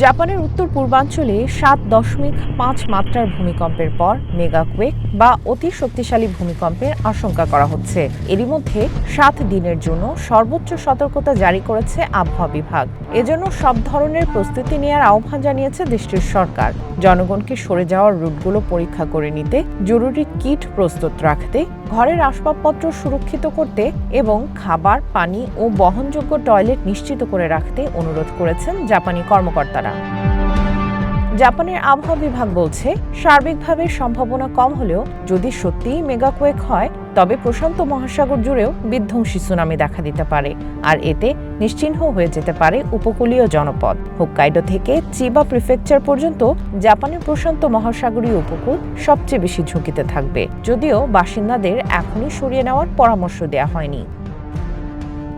জাপানের উত্তর পূর্বাঞ্চলে ৭.৫ মাত্রার ভূমিকম্পের পর মেগাকুয়েক বা অতি শক্তিশালী ভূমিকম্পের আশঙ্কা করা হচ্ছে। এরই মধ্যে ৭ দিনের জন্য সর্বোচ্চ সতর্কতা জারি করেছে আবহাওয়া বিভাগ। এজন্য সব ধরনের প্রস্তুতি নেওয়ার আহ্বান জানিয়েছে দেশটির সরকার। জনগণকে সরে যাওয়ার রুটগুলো পরীক্ষা করে নিতে, জরুরি কিট প্রস্তুত রাখতে, ঘরের আসবাবপত্র সুরক্ষিত করতে এবং খাবার, পানি ও বহনযোগ্য টয়লেট নিশ্চিত করে রাখতে অনুরোধ করেছেন জাপানি কর্মকর্তারা। জাপানের আবহাওয়া বিভাগ বলছে, সার্বিকভাবে সম্ভাবনা কম হলেও যদি সত্যিই মেগাকুয়েক হয় তবে প্রশান্ত মহাসাগর জুড়েও বিধ্বংসী সুনামি দেখা দিতে পারে, আর এতে নিশ্চিহ্ন হয়ে যেতে পারে উপকূলীয় জনপদ। হোক্কাইডো থেকে চিবা প্রিফেকচার পর্যন্ত জাপানের প্রশান্ত মহাসাগরীয় উপকূল সবচেয়ে বেশি ঝুঁকিতে থাকবে, যদিও বাসিন্দাদের এখনই সরিয়ে নেওয়ার পরামর্শ দেওয়া হয়নি।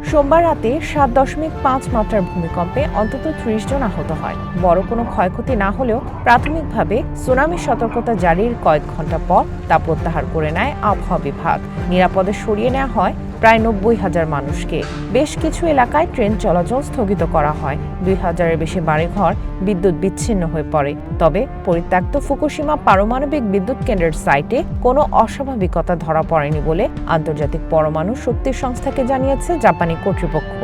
সোমবার রাতে ৭.৫ মাত্রার ভূমিকম্পে অন্তত ৩০ জন আহত হয়। বড় কোনো ক্ষয়ক্ষতি না হলেও প্রাথমিকভাবে সুনামি সতর্কতা জারির কয়েক ঘন্টা পর তা প্রত্যাহার করে নেয় আবহাওয়া বিভাগ। নিরাপদে সরিয়ে নেওয়া হয় প্রায় ৯০,০০০ মানুষকে। বেশ কিছু এলাকায় ট্রেন চলাচল স্থগিত করা হয়। ২,০০০-এর বেশি বাড়িঘর বিদ্যুৎ বিচ্ছিন্ন হয়ে পড়ে। তবে পরিত্যক্ত ফুকুশিমা পারমাণবিক বিদ্যুৎ কেন্দ্রের সাইটে কোনো অস্বাভাবিকতা ধরা পড়েনি বলে আন্তর্জাতিক পরমাণু শক্তি সংস্থাকে জানিয়েছে জাপানি কর্তৃপক্ষ।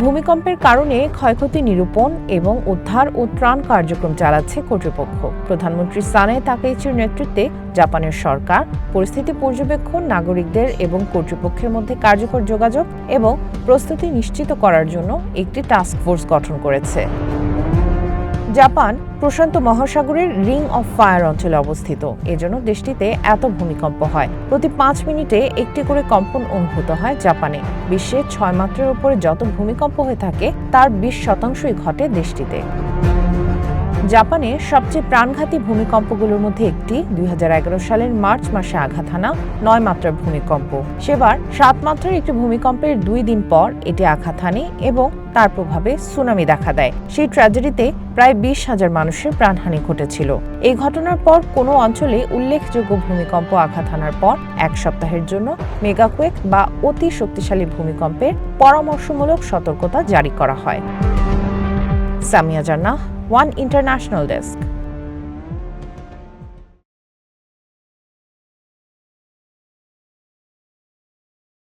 ভূমিকম্পের কারণে ক্ষয়ক্ষতি নিরূপণ এবং উদ্ধার ও ত্রাণ কার্যক্রম চালাচ্ছে কর্তৃপক্ষ। প্রধানমন্ত্রী সানে তাকেইচির নেতৃত্বে জাপানের সরকার পরিস্থিতি পর্যবেক্ষণ, নাগরিকদের এবং কর্তৃপক্ষের মধ্যে কার্যকর যোগাযোগ এবং প্রস্তুতি নিশ্চিত করার জন্য একটি টাস্ক ফোর্স গঠন করেছে। জাপান প্রশান্ত মহাসাগরের রিং অফ ফায়ার অঞ্চলে অবস্থিত। এজন্য দেশটিতে এত ভূমিকম্প হয়। প্রতি ৫ মিনিটে একটি করে কম্পন অনুভূত হয় জাপানে। বিশ্বে ৬ মাত্রার উপরে যত ভূমিকম্প হয়ে থাকে তার ২০% ঘটে দেশটিতে। জাপানে সবচেয়ে প্রাণঘাতী ভূমিকম্পগুলোর মধ্যে একটি ২০১১ সালের মার্চ মাসে আঘাত হানা ৯ মাত্রার ভূমিকম্প। সেবার ৭ মাত্রার একটি ভূমিকম্পের ২ দিন পর এটি আঘাত হানে এবং তার প্রভাবে সুনামি দেখা দেয়। সেই ট্র্যাজেডিতে প্রায় ২০,০০০ মানুষের প্রাণহানি ঘটেছিল। এই ঘটনার পর কোনো অঞ্চলে উল্লেখযোগ্য ভূমিকম্প আঘাত হানার পর ১ সপ্তাহের জন্য মেগাকুয়েক বা অতি শক্তিশালী ভূমিকম্পের পরামর্শমূলক সতর্কতা জারি করা হয়। সামিয়া জান্নাহ, ওয়ান ইন্টারন্যাশনাল ডেস্ক।